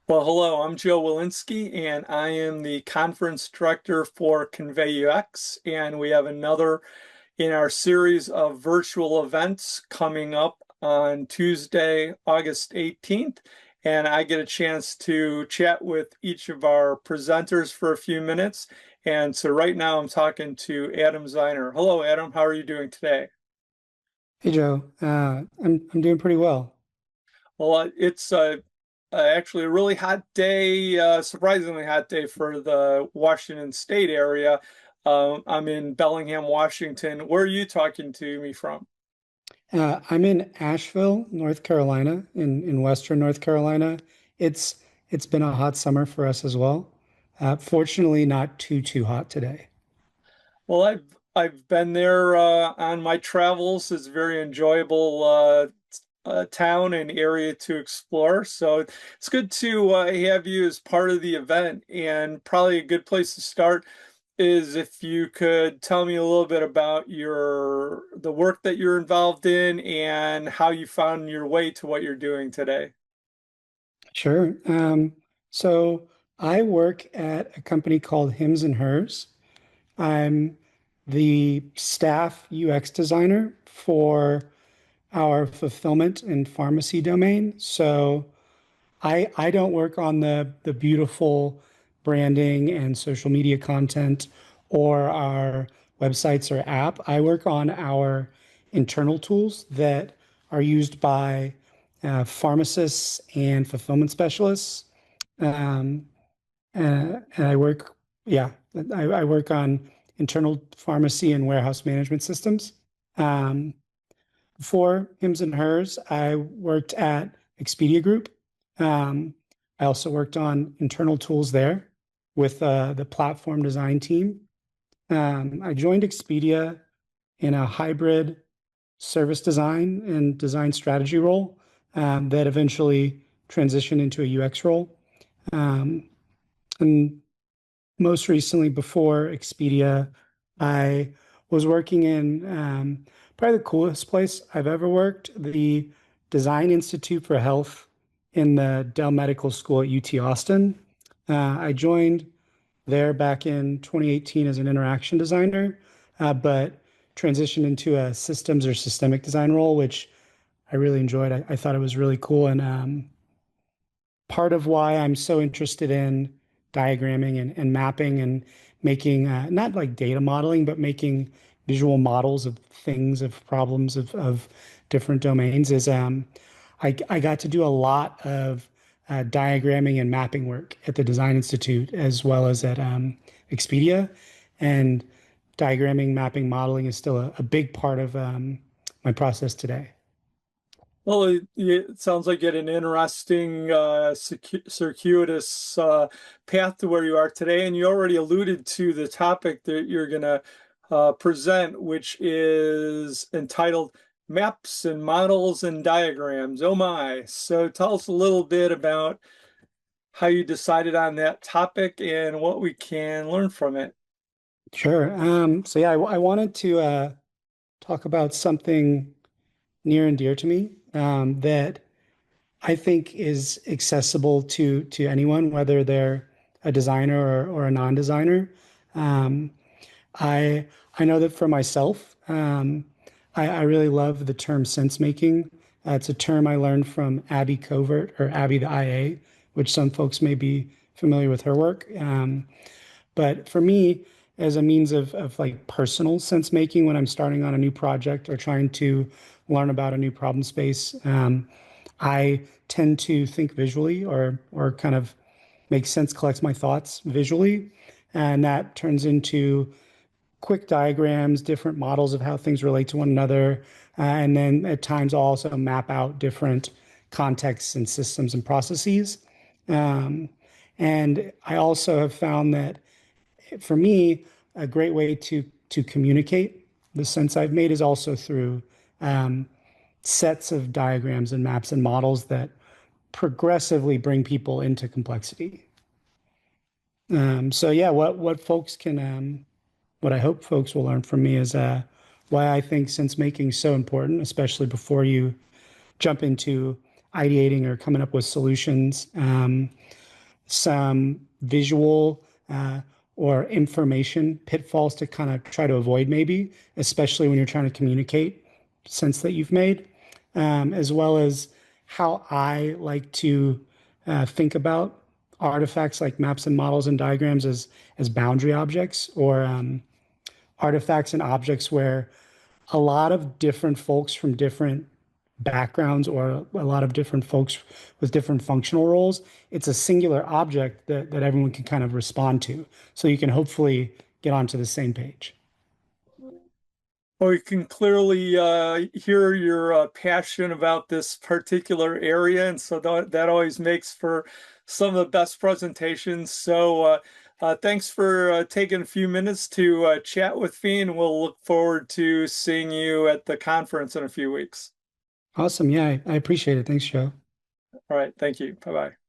Well, hello, I'm Joe Walensky, and I am the conference director for Convey UX. And we have another in our series of virtual events coming up on Tuesday, August 18th. And I get a chance to chat with each of our presenters for a few minutes. And so right now I'm talking to Adam Zeiner. Hello, Adam. How are you doing today? Hey Joe, I'm doing pretty well. Well, it's actually a really hot day, surprisingly hot day for the Washington State area. I'm in Bellingham, Washington. Where are you talking to me from? I'm in Asheville, North Carolina, in Western North Carolina. It's it's been a hot summer for us as well. Fortunately, not too hot today. Well, I've been there on my travels. It's a very enjoyable town and area to explore. So it's good to have you as part of the event. And probably a good place to start is if you could tell me a little bit about the work that you're involved in and how you found your way to what you're doing today. Sure. So I work at a company called Hims and Hers. I'm the staff UX designer for our fulfillment and pharmacy domain. So I don't work on the beautiful branding and social media content or our websites or app. I work on our internal tools that are used by pharmacists and fulfillment specialists. Um, and I work, yeah, I work on internal pharmacy and warehouse management systems. Um, before Hims and Hers, I worked at Expedia Group. Um, I also worked on internal tools there with the platform design team. I joined Expedia in a hybrid service design and design strategy role that eventually transitioned into a UX role. Um, and most recently, before Expedia, I was working in probably the coolest place I've ever worked, the Design Institute for Health in the Dell Medical School at UT Austin. I joined there back in 2018 as an interaction designer, but transitioned into a systems or systemic design role, which I really enjoyed. I thought it was really cool. And part of why I'm so interested in diagramming and mapping and making not like data modeling, but making visual models of things, of problems, of different domains is I got to do a lot of diagramming and mapping work at the Design Institute as well as at Expedia. And diagramming, mapping, modeling is still a big part of my process today. Well, it sounds like you had an interesting circuitous path to where you are today, and you already alluded to the topic that you're going to present, which is entitled Maps and Models and Diagrams. Oh my. So tell us a little bit about how you decided on that topic and what we can learn from it. Sure. So yeah, I wanted to talk about something near and dear to me that I think is accessible to anyone, whether they're a designer or a non-designer. Um, I I know that for myself, I really love the term sense making. It's a term I learned from Abby Covert or Abby the IA, which some folks may be familiar with her work. But for me, as a means of like personal sense making when I'm starting on a new project or trying to learn about a new problem space, I tend to think visually or kind of make sense, collect my thoughts visually, and that turns into quick diagrams, different models of how things relate to one another, and then at times I'll also map out different contexts and systems and processes. Um, and I also have found that for me, a great way to communicate the sense I've made is also through um, sets of diagrams and maps and models that progressively bring people into complexity. So yeah, what folks can what I hope folks will learn from me is why I think sense making is so important, especially before you jump into ideating or coming up with solutions, some visual or information pitfalls to kind of try to avoid, maybe, especially when you're trying to communicate sense that you've made, as well as how I like to think about artifacts like maps and models and diagrams as boundary objects or artifacts and objects where a lot of different folks from different backgrounds or a lot of different folks with different functional roles, it's a singular object that everyone can kind of respond to. So you can hopefully get onto the same page. Well, you can clearly hear your passion about this particular area, and so that always makes for some of the best presentations. So thanks for taking a few minutes to chat with me, and we'll look forward to seeing you at the conference in a few weeks. Awesome. Yeah, I appreciate it. Thanks, Joe. All right, thank you. Bye-bye.